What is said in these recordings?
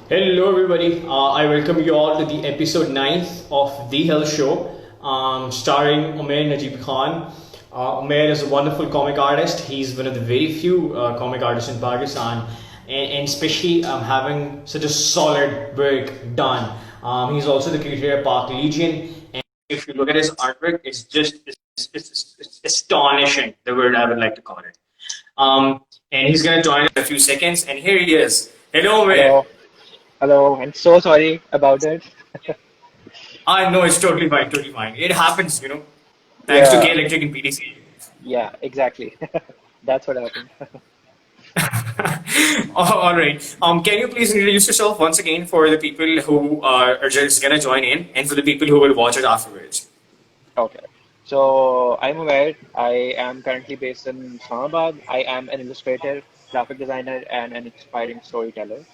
Hello, everybody. I welcome you all to the episode 9th of The Health Show, starring Umair Najeeb Khan. Umair is a wonderful comic artist. He's one of the very few comic artists in Pakistan, and especially having such a solid work done. He's also the curator of PaakLegion, and if you look at his artwork, it's astonishing. The word I would like to call it. And he's gonna join in a few seconds, and here he is. Hello, Umair. Hello, hello. I'm so sorry about it. I know it's totally fine, totally fine. It happens. Thanks to K Yeah, Electric and PDC. yeah, exactly. That's what happened. All right. Can you please introduce yourself once again for the people who are just gonna join in, and for the people who will watch it afterwards? Okay. So I'm aware. I am currently based in Islamabad. I am an illustrator, graphic designer, and an inspiring storyteller.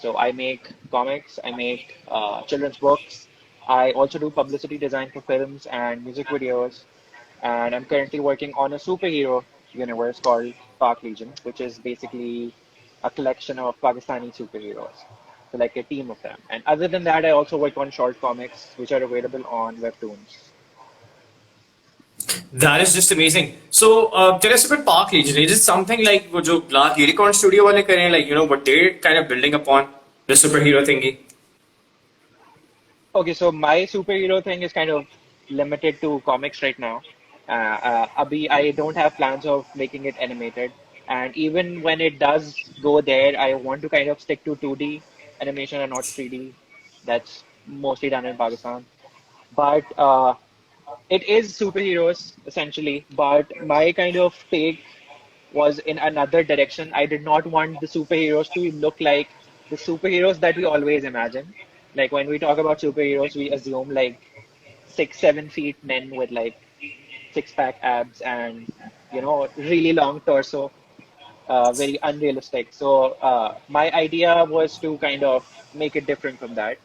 So I make comics, I make children's books. I also do publicity design for films and music videos. And I'm currently working on a superhero universe called PaakLegion, which is basically a collection of Pakistani superheroes. So like a team of them. And other than that, I also work on short comics, which are available on webtoons. That is just amazing. So, tell us about Park Legion. Is it something like what जो Glass Unicorn Studio वाले कर रहे हैं, like what they're kind of building upon the superhero thingy? Okay, so my superhero thing is kind of limited to comics right now. I don't have plans of making it animated. And even when it does go there, I want to kind of stick to 2D animation and not 3D. That's mostly done in Pakistan. But it is superheroes essentially. But my kind of take was in another direction. I did not want the superheroes to look like the superheroes that we always imagine. Like when we talk about superheroes, we assume like 6, 7 feet men with like six-pack abs and really long torso, very unrealistic. So my idea was to kind of make it different from that.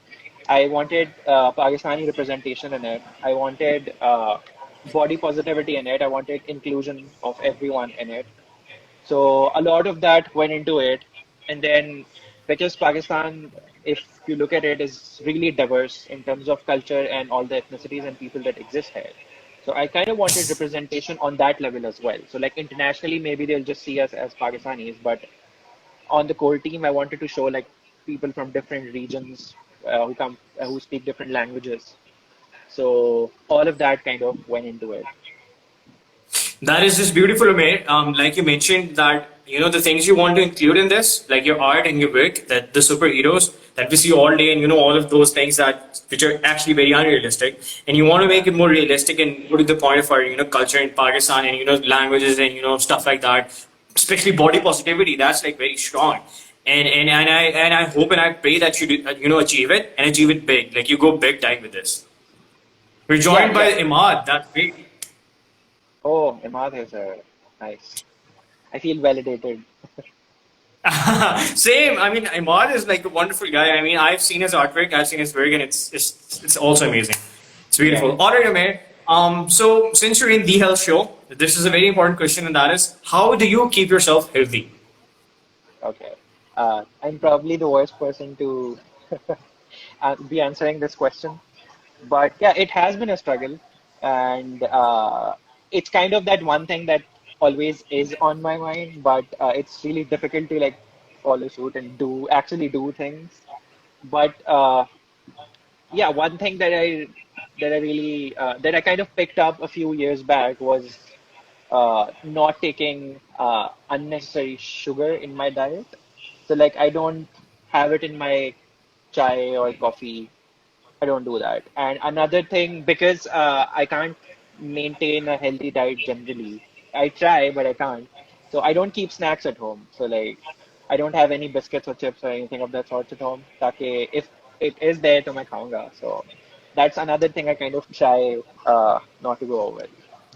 I wanted Pakistani representation in it. I wanted body positivity in it. I wanted inclusion of everyone in it. So a lot of that went into it. And then because Pakistan, if you look at it, is really diverse in terms of culture and all the ethnicities and people that exist here. So I kind of wanted representation on that level as well. So like internationally, maybe they'll just see us as Pakistanis, but on the core team, I wanted to show like people from different regions who speak different languages. So all of that kind of went into it. That is just beautiful, Umair. Like you mentioned that the things you want to include in this, like your art and your work, that the superheroes that we see all day, and all of those things that which are actually very unrealistic, and you want to make it more realistic and go to the point of our culture in Pakistan and languages and stuff like that, especially body positivity. That's like very strong. And I hope and I pray that you do, achieve it and achieve it big. Like you go big time with this. We're Yeah, joined by yeah. Imad. That's great. Oh, Imad is nice. I feel validated. Same. I mean, Imad is like a wonderful guy. I mean, I've seen his artwork, I've seen his work, and it's also amazing. It's Yeah. beautiful. All right, Amir. So since you're in the health show, this is a very important question, and that is, how do you keep yourself healthy? Okay. I'm probably the worst person to be answering this question. But yeah, it has been a struggle. And it's kind of that one thing that always is on my mind, but it's really difficult to like follow suit and actually do things. But yeah, one thing that I kind of picked up a few years back was not taking unnecessary sugar in my diet. So like I don't have it in my chai or coffee. I don't do that. And another thing, because I can't maintain a healthy diet generally, I try, but I can't. So I don't keep snacks at home. So like I don't have any biscuits or chips or anything of that sort at home. ताकि if it is there, तो मैं खाऊंगा. So that's another thing I kind of try not to go over.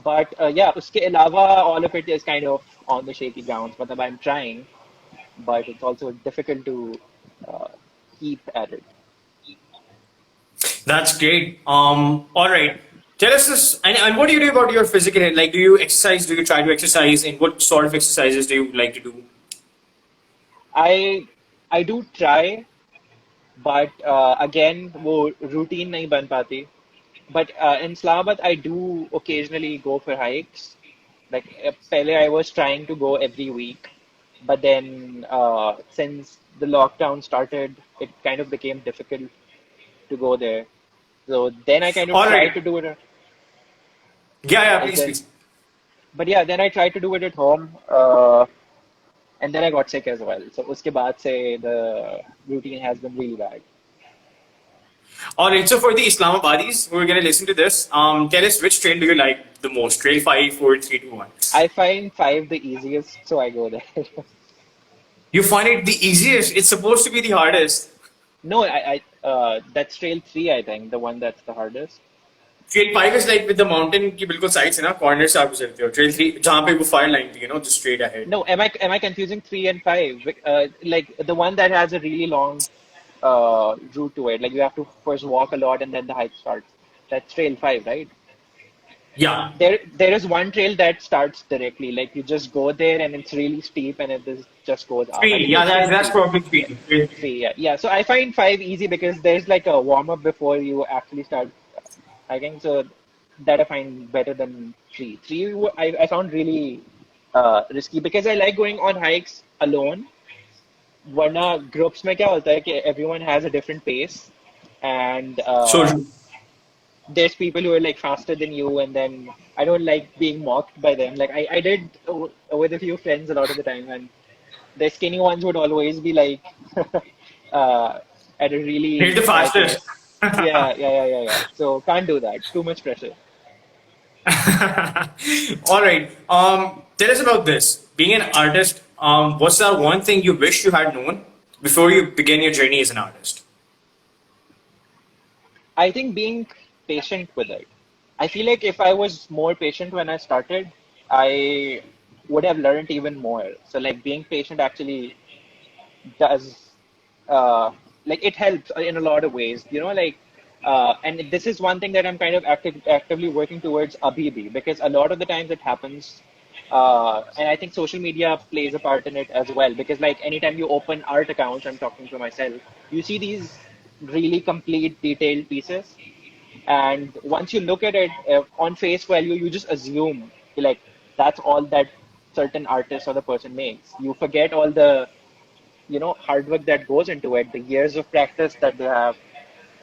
But yeah, उसके अलावा all of it is kind of on the shaky grounds. But I'm trying, but it's also difficult to uh, keep at it. That's great. All right. Tell us this, and what do you do about your physical health? Like, do you exercise? Do you try to exercise? And what sort of exercises do you like to do? I I do try. but again वो routine नहीं बन पाती. But in Islamabad I do occasionally go for hikes. Like pehle I was trying to go every week, but then since the lockdown started, it kind of became difficult to go there. So then I kind of All right. tried to do it, Yeah, yeah, and please, then, please. but yeah, then I tried to do it at home, and then I got sick as well. So uske baad se the routine has been really bad. All right, so for the Islamabadis who are going to listen to this, tell us which trail do you like the most? Trail 5, 4, 3, 2, 1. I find five the easiest, so I go there. You find it the easiest. It's supposed to be the hardest. No, that's trail three, I think, the one that's the hardest. Trail 5 is like with the mountain की बिल्कुल sides है ना, corner से आप चलते हो. Trail 3 जहाँ पे वो fire line थी, just straight ahead. No, am I confusing three and five? Like the one that has a really long route to it. Like you have to first walk a lot and then the hike starts. That's trail five, right? Yeah. There is one trail that starts directly. Like you just go there and it's really steep and just goes up. I 3. think Yeah, it's trail that's three. probably 3. Trail 3. Three, yeah, yeah. So I find five easy because there's like a warm up before you actually start hiking. So that I find better than three. Three I found really risky because I like going on hikes alone. वरना groups में क्या होता है कि everyone has a different pace and So, there's people who are like faster than you and then I don't like being mocked by them. Like I did with a few friends a lot of the time and the skinny ones would always be like uh, at a here's really the high fastest. pace. Yeah, yeah, yeah, yeah, yeah. So can't do that. Too much pressure. All right. Tell us about this. Being an artist, what's that one thing you wish you had known before you began your journey as an artist? I think being patient with it. I feel like if I was more patient when I started, I would have learned even more. So like being patient actually does like it helps in a lot of ways, like and this is one thing that I'm kind of actively working towards abhibi because a lot of the times it happens and I think social media plays a part in it as well because like anytime you open art accounts, I'm talking to myself, you see these really complete detailed pieces and once you look at it on face value you just assume like that's all that certain artist or the person makes. You forget all the hard work that goes into it, the years of practice that they have.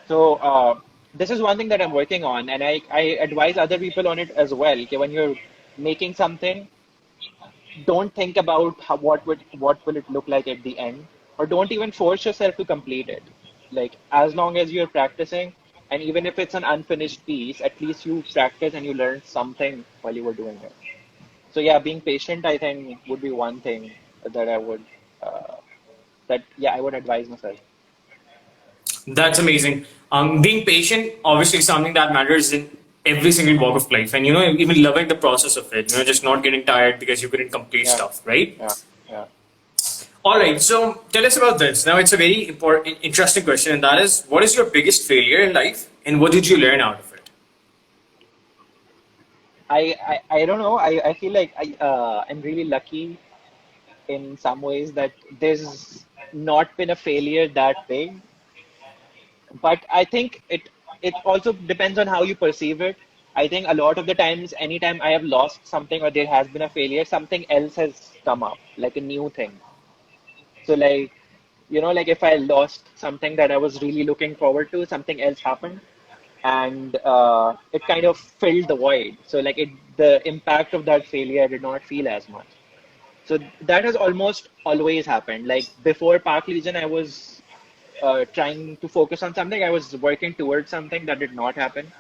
So this is one thing that I'm working on, and I advise other people on it as well. Okay, when you're making something, don't think about what will it look like at the end, or don't even force yourself to complete it. Like as long as you're practicing, and even if it's an unfinished piece, at least you practice and you learn something while you were doing it. So yeah, being patient, I think, would be one thing that uh, I would advise myself. That's amazing. Being patient, obviously, is something that matters in every single walk of life, and even loving the process of it. Just not getting tired because you couldn't complete Yeah, stuff, right? yeah, yeah. All right. So tell us about this. Now, it's a very important, interesting question, and that is, what is your biggest failure in life, and what did you learn out of it? I don't know. I feel like I'm really lucky in some ways that there's not been a failure that big. But I think it also depends on how you perceive it. I think a lot of the times, anytime I have lost something or there has been a failure, something else has come up, like a new thing. So like, like if I lost something that I was really looking forward to, something else happened and it kind of filled the void. So like the impact of that failure I did not feel as much. So that has almost always happened. Like before PaakLegion, I was trying to focus on something. I was working towards something that did not happen,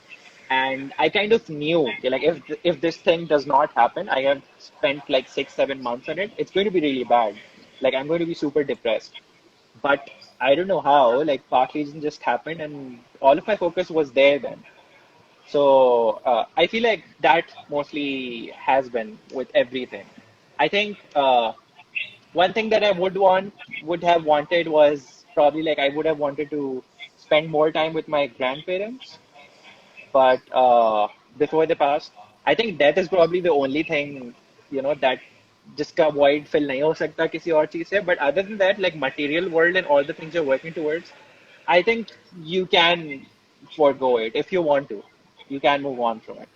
and I kind of knew, okay, like if this thing does not happen, I have spent like 6 7 months on it. It's going to be really bad. Like I'm going to be super depressed. But I don't know how. Like PaakLegion just happened, and all of my focus was there then. So I feel like that mostly has been with everything. I think one thing that I would have wanted was probably like I would have wanted to spend more time with my grandparents, but before they passed, I think death is probably the only thing that जिसका void fill नहीं हो सकता किसी और चीज से. But other than that, like material world and all the things you're working towards, I think you can forego it if you want to. You can move on from it.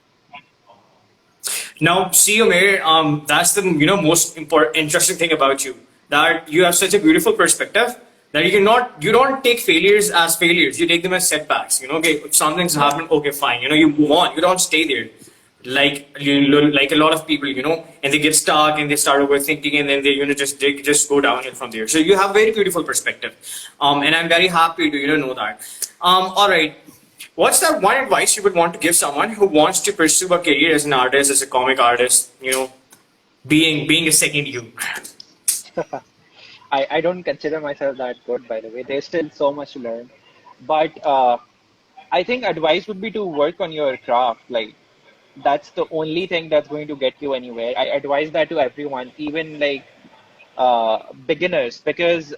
Now, see, Umair, that's the most important, interesting thing about you, that you have such a beautiful perspective that you don't take failures as failures. You take them as setbacks. Okay, if something's Yeah. happened, okay, fine. You move on. You don't stay there. Like a lot of people, and they get stuck and they start overthinking, and then they just go downhill from there. So you have very beautiful perspective, and I'm very happy to know that. All right. What's that one advice you would want to give someone who wants to pursue a career as an artist, as a comic artist, being a second you? I don't consider myself that good, by the way. There's still so much to learn. But I think advice would be to work on your craft. Like, that's the only thing that's going to get you anywhere. I advise that to everyone, even like beginners, because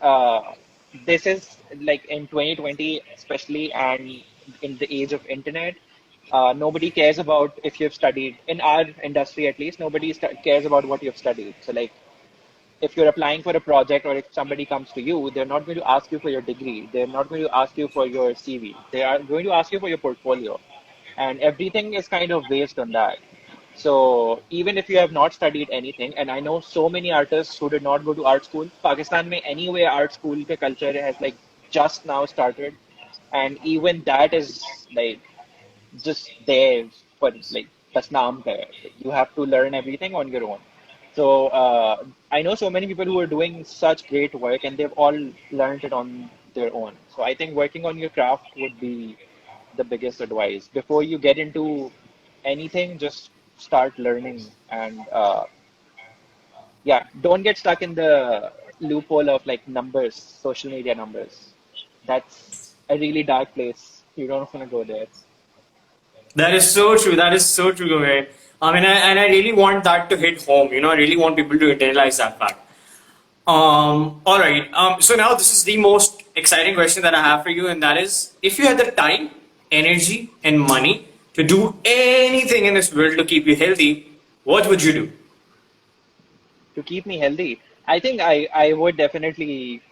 this is like in 2020, especially, and in the age of internet, nobody cares about if you've studied, in our industry at least, nobody cares about what you've studied. So, like, if you're applying for a project or if somebody comes to you, they're not going to ask you for your degree. They're not going to ask you for your CV. They are going to ask you for your portfolio. And everything is kind of based on that. So even if you have not studied anything, and I know so many artists who did not go to art school, Pakistan mein anyway art school ke culture has like just now started, and even that is like just there for like bas naam ka hai. You have to learn everything on your own. So I know so many people who are doing such great work, and they've all learned it on their own. So I think working on your craft would be the biggest advice. Before you get into anything, just start learning, and yeah, don't get stuck in the loophole of like numbers, social media numbers. That's a really dark place. You don't want to go there. That is so true. That is so true, Umair. And I really want that to hit home. I really want people to internalize that fact. All right. So now this is the most exciting question that I have for you, and that is, if you had the time, energy, and money to do anything in this world to keep you healthy, what would you do? To keep me healthy, I think I would definitely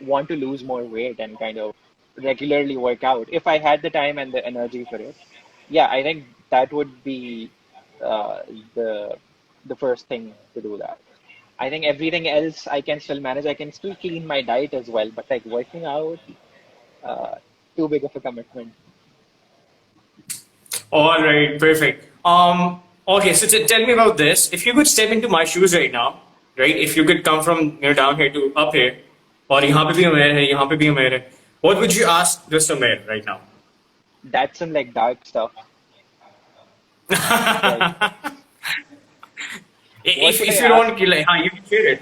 want to lose more weight and kind of regularly work out if I had the time and the energy for it. Yeah, I think that would be uh, the the first thing to do that. I think everything else I can still manage. I can still clean my diet as well, but like working out, uh, too big of a commitment. All right, perfect. Okay, so tell me about this. If you could step into my shoes right now, right? If you could come from down here to up here, or यहाँ पे भी उमेर है, यहाँ पे भी उमेर है, what would you ask this Umair right now? That's some like dark stuff. Like, what If would I if you ask? don't, like, you can share it.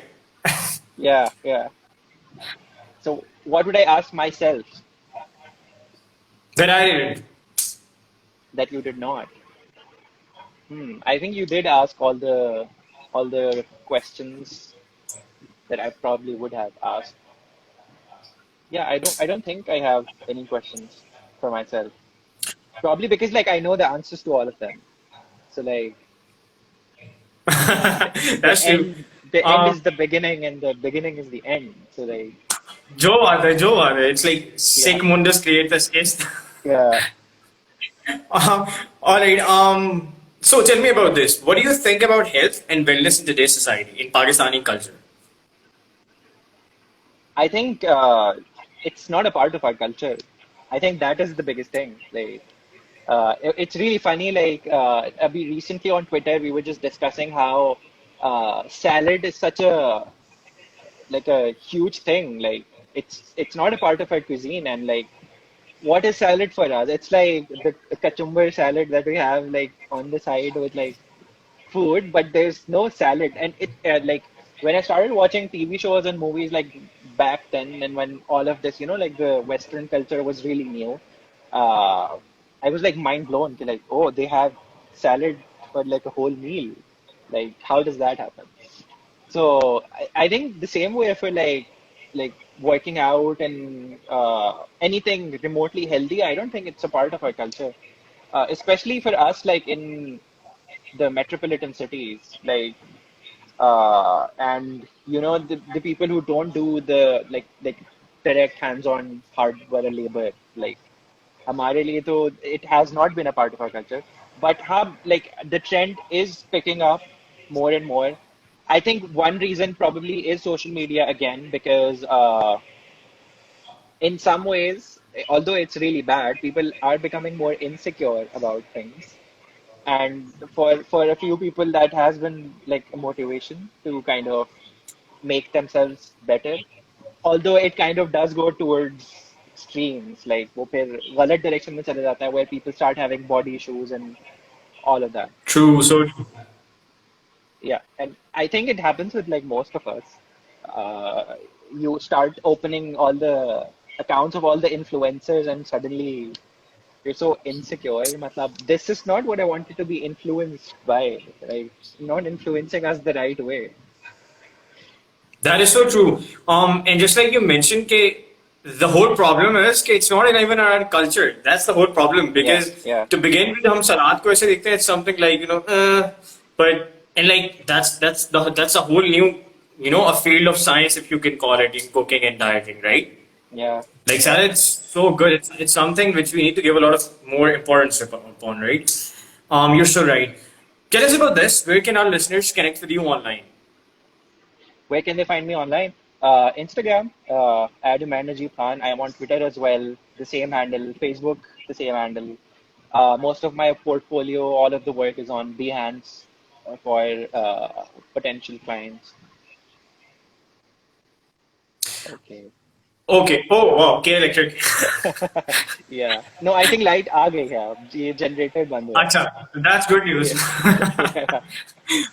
Yeah, yeah. So what would I ask myself That I didn't. that you did not? I think you did ask all the questions that I probably would have asked. Yeah, I don't think I have any questions for myself. Probably because like I know the answers to all of them. So like the That's true. end Um, is the beginning and the beginning is the end. So like Joe बात है. It's like yeah. sick mundus create the space. Yeah. All right. So tell me about this. What do you think about health and wellness in today's society, in Pakistani culture? I think it's not a part of our culture. I think that is the biggest thing. Like it's really funny. Like we recently on Twitter, we were just discussing how salad is such a like a huge thing. Like it's not a part of our cuisine, and like what is salad for us? It's like the cucumber salad that we have like on the side with like food, but there's no salad. And it like when I started watching TV shows and movies like back then, and when all of this, like the Western culture was really new, uh, I was like mind blown. Like, oh, they have salad for like a whole meal. Like, how does that happen? So I think the same way for like working out and anything remotely healthy, I don't think it's a part of our culture. Especially for us, like in the metropolitan cities, and the people who don't do the like direct hands-on hard वाला labor. Like हमारे लिए तो it has not been a part of our culture. But हाँ, like the trend is picking up more and more. I think one reason probably is social media again, because in some ways, although it's really bad, people are becoming more insecure about things. And for a few people, that has been like a motivation to kind of make themselves better. Although it kind of does go towards extremes, like वो फिर गलत direction में चले जाता है, where people start having body issues and all of that. True. So Yeah, and I think it happens with like most of us. Uh, you start opening all the accounts of all the influencers, and suddenly you're so insecure. Matlab, this is not what I wanted to be influenced by. Right? Not influencing us the right way. that is so true. And just like you mentioned, K, the whole problem is कि it's not even our culture. That's the whole problem Yeah, because yeah, to begin with, हम सलाद को ऐसे देखते हैं. It's something like but and like that's a whole new a field of science if you can call it in cooking and dieting, right? yeah. Like salad's so good. It's something which we need to give a lot of more importance upon, right? You're so right. Tell us about this. Where can our listeners connect with you online? Where can they find me online? Instagram, at Umair Najeeb Khan. I am on Twitter as well, the same handle. Facebook, the same handle. Most of my portfolio, all of the work is on Behance for potential clients. Okay. Okay. Oh wow. K Electric. Yeah. No, I think light आ गई है अब ये generator बंद हुआ है. Acha, that's good news. Yeah. Yeah.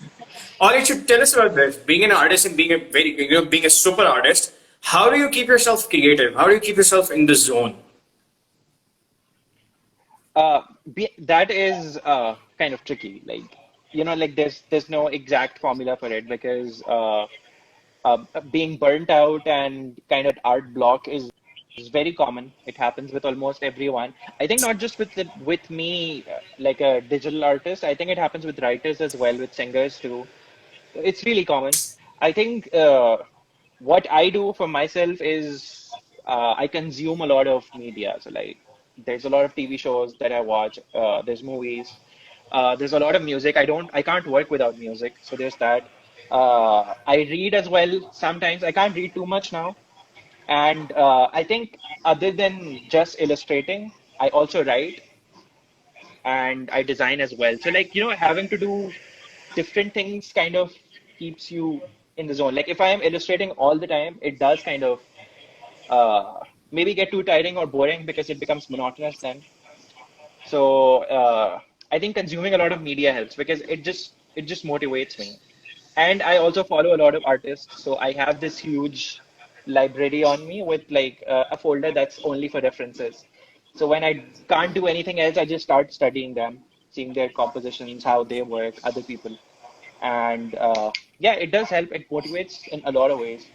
All right, should tell us about this. Being an artist and being a being a super artist. How do you keep yourself creative? How do you keep yourself in the zone? That is kind of tricky. Like, like there's no exact formula for it, because being burnt out and kind of art block is very common. It happens with almost everyone. I think not just with me, like a digital artist. I think it happens with writers as well, with singers too. It's really common. I think what I do for myself is I consume a lot of media. So like there's a lot of TV shows that I watch. There's movies. There's a lot of music. I can't work without music. So there's that. I read as well sometimes. I can't read too much now. And I think other than just illustrating, I also write and I design as well. So like, having to do different things kind of keeps you in the zone. Like if I am illustrating all the time, it does kind of maybe get too tiring or boring because it becomes monotonous then. So I think consuming a lot of media helps because it just motivates me. And I also follow a lot of artists, so I have this huge library on me with like a folder that's only for references. So when I can't do anything else, I just start studying them, seeing their compositions, how they work, other people, and yeah, it does help. It motivates in a lot of ways.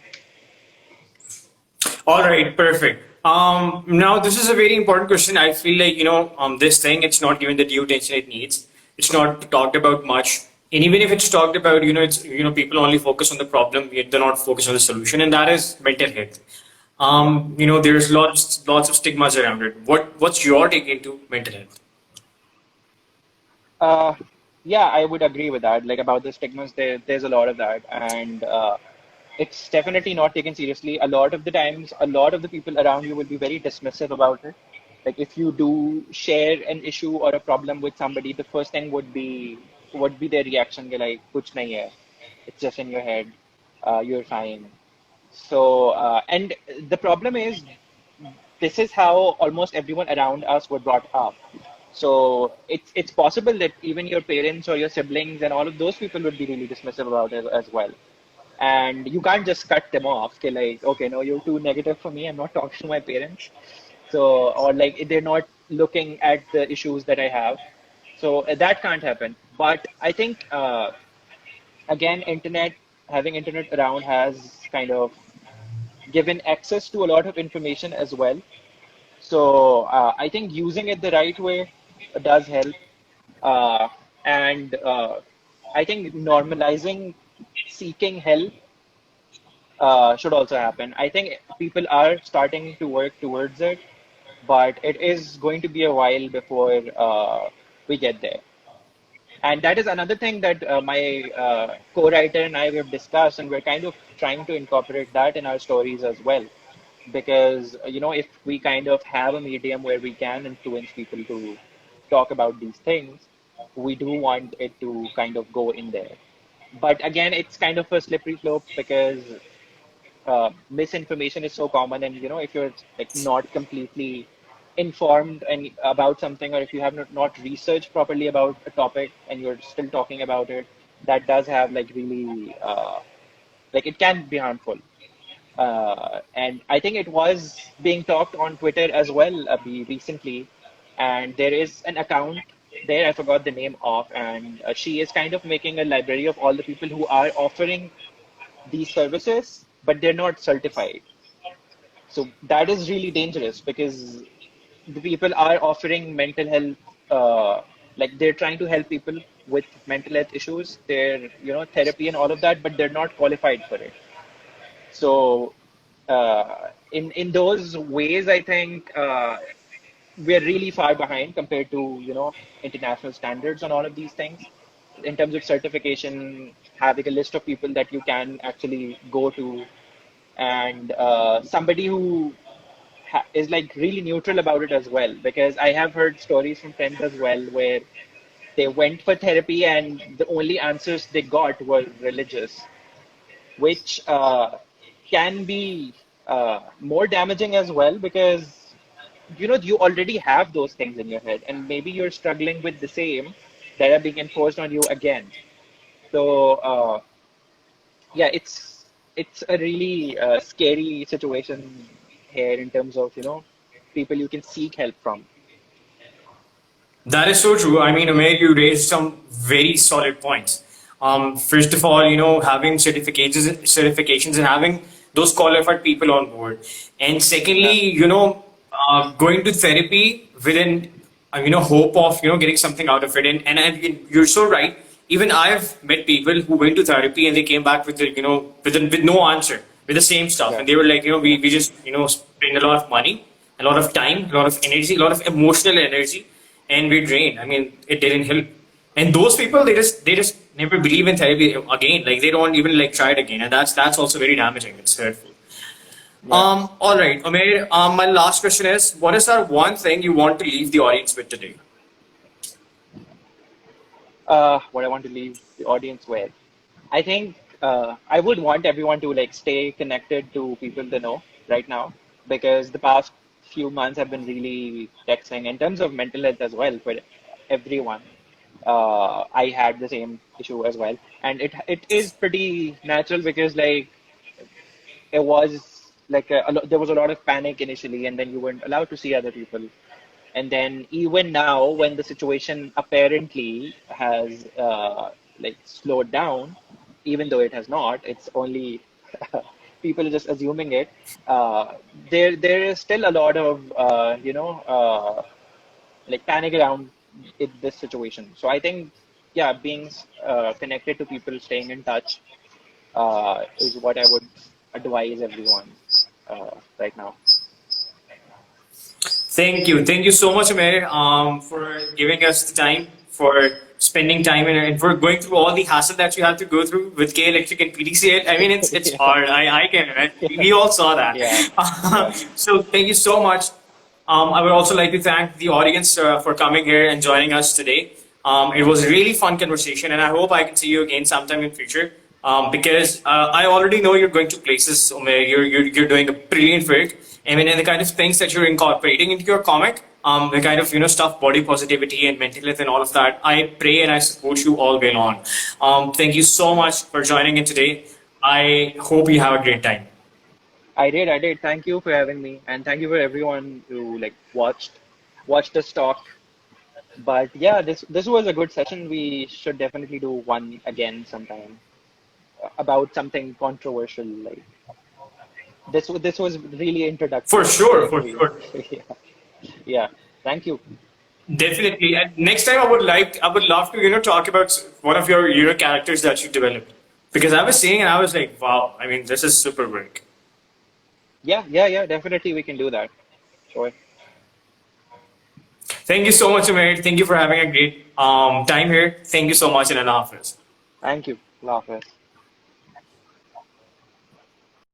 All right, perfect. Now this is a very important question. I feel like this thing it's not given the due attention it needs. It's not talked about much, and even if it's talked about, it's people only focus on the problem, yet they're not focused on the solution, and that is mental health. There's lots of stigmas around it. What's your take into mental health? Uh, yeah, I would agree with that. Like about the stigmas, there's a lot of that, and it's definitely not taken seriously. A lot of the times, a lot of the people around you will be very dismissive about it. Like if you do share an issue or a problem with somebody, the first thing would be their reaction, they're like, "Kuch nahi hai. It's just in your head. You're fine." So, and the problem is, this is how almost everyone around us were brought up. So it's possible that even your parents or your siblings and all of those people would be really dismissive about it as well. And you can't just cut them off. Okay, like, okay, no, you're too negative for me. I'm not talking to my parents. So, or like they're not looking at the issues that I have. So that can't happen. But I think again, having internet around has kind of given access to a lot of information as well. So I think using it the right way does help. Uh, and I think normalizing seeking help should also happen. I think people are starting to work towards it, but it is going to be a while before we get there. And that is another thing that my co-writer and I have discussed, and we're kind of trying to incorporate that in our stories as well. Because, if we kind of have a medium where we can influence people to talk about these things, we do want it to kind of go in there. But again, it's kind of a slippery slope because misinformation is so common, and if you're like not completely informed and about something, or if you have not researched properly about a topic and you're still talking about it, that does have like really like it can be harmful. And I think it was being talked on Twitter as well, recently, and there is an account there, I forgot the name of, and she is kind of making a library of all the people who are offering these services, but they're not certified. So that is really dangerous because the people are offering mental health, like they're trying to help people with mental health issues, their therapy and all of that, but they're not qualified for it. So in those ways, I think we're really far behind compared to international standards on all of these things. In terms of certification, having a list of people that you can actually go to, and somebody who is like really neutral about it as well. Because I have heard stories from friends as well where they went for therapy and the only answers they got were religious, which can be more damaging as well because you already have those things in your head and maybe you're struggling with the same that are being enforced on you again. So yeah, it's a really scary situation here in terms of people you can seek help from. That is so true. I mean, Umair, you raised some very solid points. First of all, having certifications and having those qualified people on board. And Yeah, secondly, going to therapy within, hope of, getting something out of it. And you're so right. Even I've met people who went to therapy and they came back with, with no answer, with the same stuff. yeah, And they were like, yeah, we just, spend a lot of money, a lot of time, a lot of energy, a lot of emotional energy, and we drained. I mean, it didn't help. And those people, they just never believe in therapy again. Like they don't even like try it again, and that's also very damaging. It's hurtful. yeah. All right, Umair. My last question is: what is that one thing you want to leave the audience with today? What I want to leave the audience with. I think I would want everyone to like stay connected to people they know right now because the past few months have been really taxing in terms of mental health as well for everyone. I had the same issue as well, and it is pretty natural because like it was like there was a lot of panic initially, and then you weren't allowed to see other people. And then even now, when the situation apparently has like slowed down, even though it has not, it's only people are just assuming it. There is still a lot of like panic around this situation. So I think yeah, being connected to people, staying in touch, is what I would advise everyone right now. Thank you so much, Umair, for giving us the time, for spending time, and for going through all the hassle that you had to go through with K Electric and PDCL. I mean, it's Yeah, hard. I can imagine. We all saw that. yeah, yeah. So thank you so much. I would also like to thank the audience for coming here and joining us today. It was a really fun conversation, and I hope I can see you again sometime in future. Because I already know you're going to places, Umair. You're doing a brilliant work. I mean, and the kind of things that you're incorporating into your comic, the kind of stuff, body positivity and mental health and all of that. I pray and I support you all way long. Thank you so much for joining in today. I hope you have a great time. I did. Thank you for having me, and thank you for everyone who like watched us talk. But yeah, this was a good session. We should definitely do one again sometime about something controversial. Like this was really For introductory. I sure, for agree. sure. Yeah, yeah. Thank you. Definitely. And next time I would love to, talk about one of your, characters that you developed. Because I was seeing and I was like, wow, I mean, this is super big. Yeah. Definitely, we can do that. Sure. Thank you so much, Umair. Thank you for having a great time here. Thank you so much in an office. Thank you. Allah Hafiz.